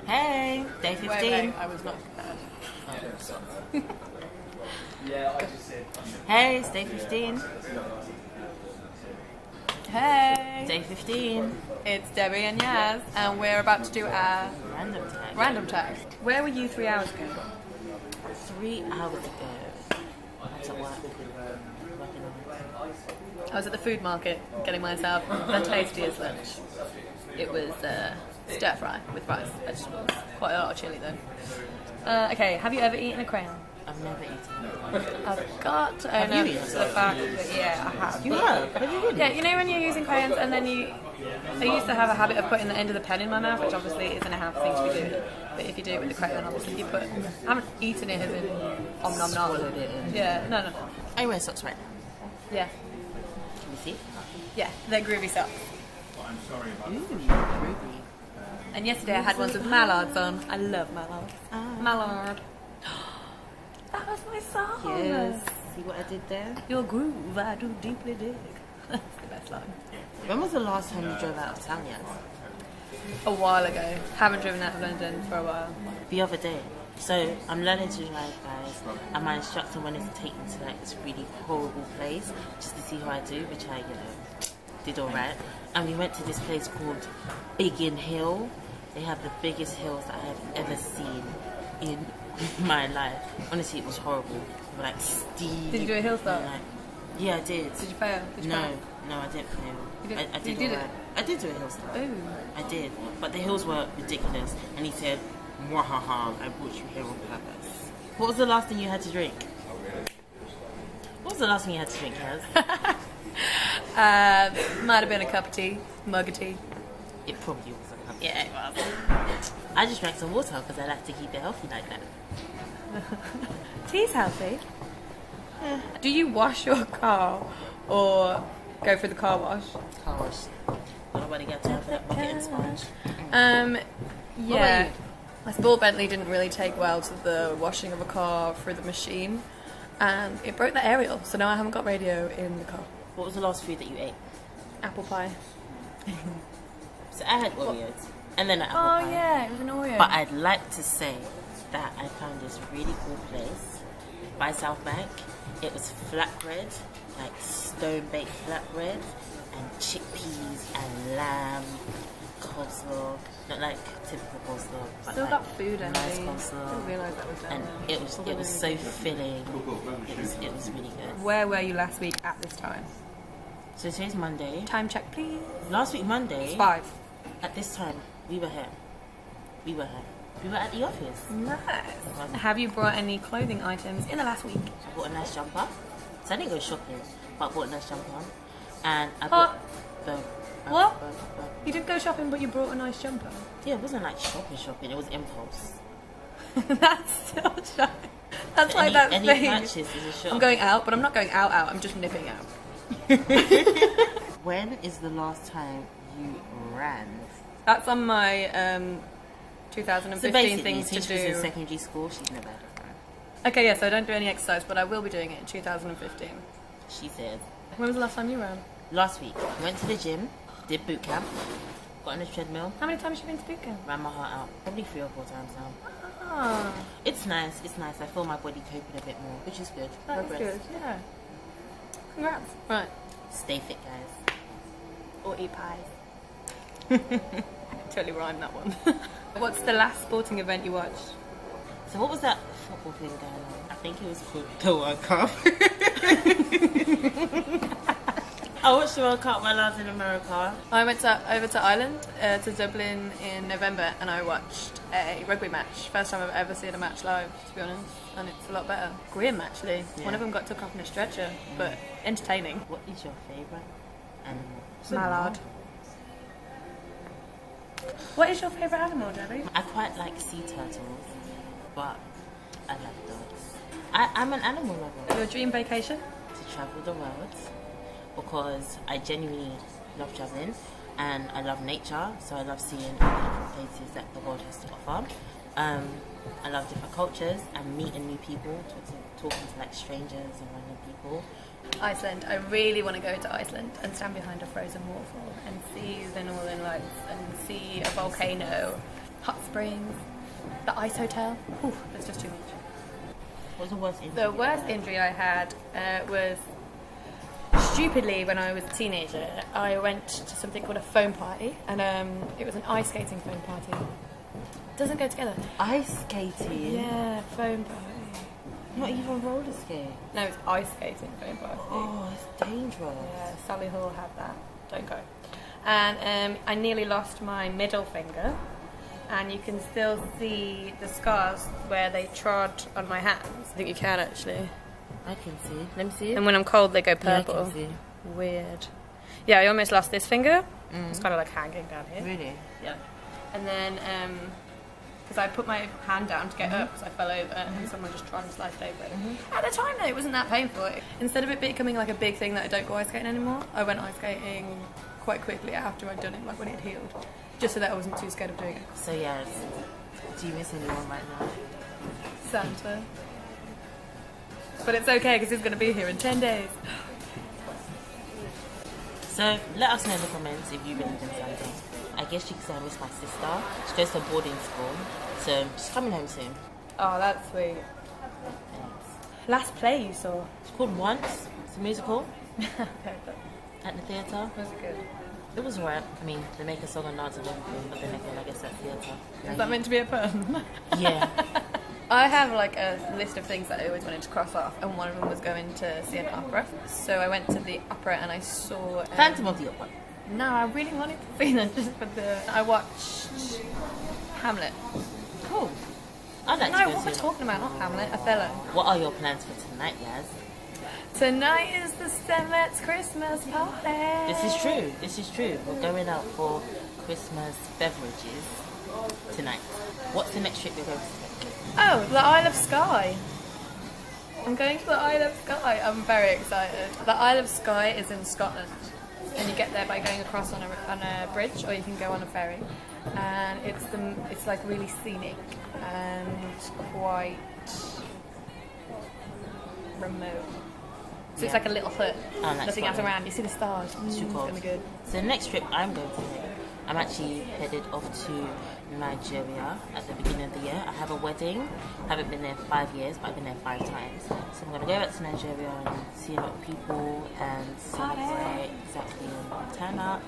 Hey, day 15. Wait, I was not prepared. Hey, it's day 15. Hey, Day 15. it's Debbie and Yaz, and we're about to do our Random tag. random tag. Where were you 3 hours ago? 3 hours ago. I was at work. I was at the food market getting myself the tastiest lunch. It was stir fry with rice, vegetables, quite a lot of chilli though. Okay, have you ever eaten a crayon? I've never eaten. I've got to own you up eaten to the fact that yeah, I have. You have? Have you really? Yeah, you know when you're using crayons and then I used to have a habit of putting the end of the pen in my mouth, which obviously isn't a healthy thing to be doing. But if you do it with the crayon, obviously you put. I haven't eaten it as in om nom nom. Swallowed it in. Yeah, no. I wear socks right now. Yeah, Can you see? yeah, they're groovy socks. Ooh, ruby. And yesterday I had ones with mallards on. I love mallards. Mallard. That was my song. Yes. See what I did there? Your groove, I do deeply dig. That's the best line. When was the last time you drove out of town, Yaz? A while ago. Haven't driven out of London for a while. The other day. So I'm learning to drive, guys, and my instructor wanted to take me to like this really horrible place just to see how I do, which I, did alright. And we went to this place called Biggin Hill. They have the biggest hills that I have ever seen in my life. Honestly, it was horrible. They were like steep. Did you do a hill start? Like, yeah, I did. Did you fail? Did you fail? No, I didn't fail. You did- I did you did alright. it? I did do a hill start. Ooh. I did, but the hills were ridiculous. And he said, "Mwahaha, I brought you here on purpose." What was the last thing you had to drink? What was the last thing you had to drink, Kaz? Might have been a cup of tea, mug of tea. It probably was a cup. Yeah, it was. I just drank some water because I like to keep it healthy like that. Tea's healthy. Do you wash your car or go for the car wash? Car wash. Nobody got time for that bucket and sponge. Yeah. you? My sport Bentley didn't really take well to the washing of a car through the machine, and it broke the aerial, so now I haven't got radio in the car. What was the last food that you ate? Apple pie. So I had Oreos and then an apple Oh pie. yeah, it was an Oreo. But I'd like to say that I found this really cool place by South Bank. It was flatbread, like stone baked flatbread, and chickpeas and lamb, coleslaw. Not like typical coleslaw, but Still like got food and nice I coleslaw. didn't realise that was down And there. it was so filling. It was really good. Where were you last week at this time? So today's Monday. Time check, please. Last week Monday, 5. at this time, we were here. We were at the office. Nice. Have you brought any clothing items in the last week? I bought a nice jumper. So I didn't go shopping, but I bought a nice jumper. And I Huh? bought the... What? You didn't go shopping, but you brought a nice jumper. Yeah, it wasn't like shopping. It was impulse. That's still shopping. That's like that any thing. purchase is a shop. I'm going out, but I'm not going out. I'm just nipping out. When is the last time you ran? That's on my 2015 So basically, things to since she was in do. secondary school, she's never had a run. Okay, yeah, so I don't do any exercise, but I will be doing it in 2015. She said. When was the last time you ran? Last week, went to the gym, did boot camp, got on a treadmill, How many times have you been to boot camp? ran my heart out. Probably 3 or 4 times now. Ah, It's nice. I feel my body coping a bit more, which is good. that's Progress. good, yeah. Congrats. Right. Stay fit, guys. Or eat pies. Totally rhymed that one. What's the last sporting event you watched? So what was that football thing going on? I think it was called the World Cup. I watched the World Cup while I was in America. I went over to Ireland, to Dublin in November, and I watched a rugby match. First time I've ever seen a match live, to be honest, and it's a lot better. Grim, actually. Yeah. One of them got took off in a stretcher, but entertaining. What is your favourite animal? Mallard. What is your favourite animal, Debbie? I quite like sea turtles, but I love dogs. I'm an animal lover. Your dream vacation? To travel the world, because I genuinely love travelling and I love nature, so I love seeing all the different places that the world has to offer. I love different cultures and meeting new people, talking to like strangers and random people. Iceland. I really want to go to Iceland and stand behind a frozen waterfall and see the northern lights and see a volcano hot springs, the ice hotel. Ooh, that's just too much. What's the worst injury? The worst injury I had was stupidly when I was a teenager. I went to something called a foam party, and it was an ice skating foam party. Doesn't go together. Ice skating? Yeah, foam party. Not even roller skate. No, it's ice skating foam party. Oh, it's dangerous. Yeah, Sally Hall had that. Don't go. And I nearly lost my middle finger, and you can still see the scars where they trod on my hands. I think you can actually. I can see. Let me see it. And when I'm cold, they go Yeah, I purple. can see. Weird. Yeah, I almost lost this finger. It's kind of like hanging down here. Really? Yeah. And then, because I put my hand down to get up, because I fell over, and someone just tried and sliced over it. At the time, though, it wasn't that painful. Instead of it becoming like a big thing that I don't go ice skating anymore, I went ice skating quite quickly after I'd done it, like when it had healed, just so that I wasn't too scared of doing it. So yes, do you miss anyone right now? Santa. But it's okay, because he's going to be here in 10 days. So let us know in the comments if you believe in Santa. I guess you could say I miss my sister. She goes to boarding school, so she's coming home soon. Oh, that's sweet. Thanks. Last play you saw? It's called Once. It's a musical at the theatre. Was it good? It was alright. I mean, they make a song and dance and everything, but then again, I guess that's theatre. Is that meant to be a pun? Yeah. I have like a list of things that I always wanted to cross off, and one of them was going to see an opera. So I went to the opera and I saw... Phantom of the Opera. No, I really wanted to see that just for the... I watched Hamlet. Cool. I'd like No, to go what see we're it. talking about, not Hamlet, Othello. What are your plans for tonight, Yas? Tonight is the Stemettes Christmas party. This is true. This is true. We're going out for Christmas beverages tonight. What's the next trip you're going to take? Oh, the Isle of Skye. I'm going to the Isle of Skye. I'm very excited. The Isle of Skye is in Scotland, and you get there by going across on a bridge, or you can go on a ferry. And it's like really scenic and quite remote. So it's like a little hut. Oh, that's Nothing else fun. around. You see the stars. It's too It's cold. gonna be good. So the next trip I'm going to take, I'm actually headed off to Nigeria at the beginning of the year. I have a wedding. I haven't been there 5 years, but I've been there 5 times. So I'm going to go back to Nigeria and see a lot of people and celebrate exactly and turn up.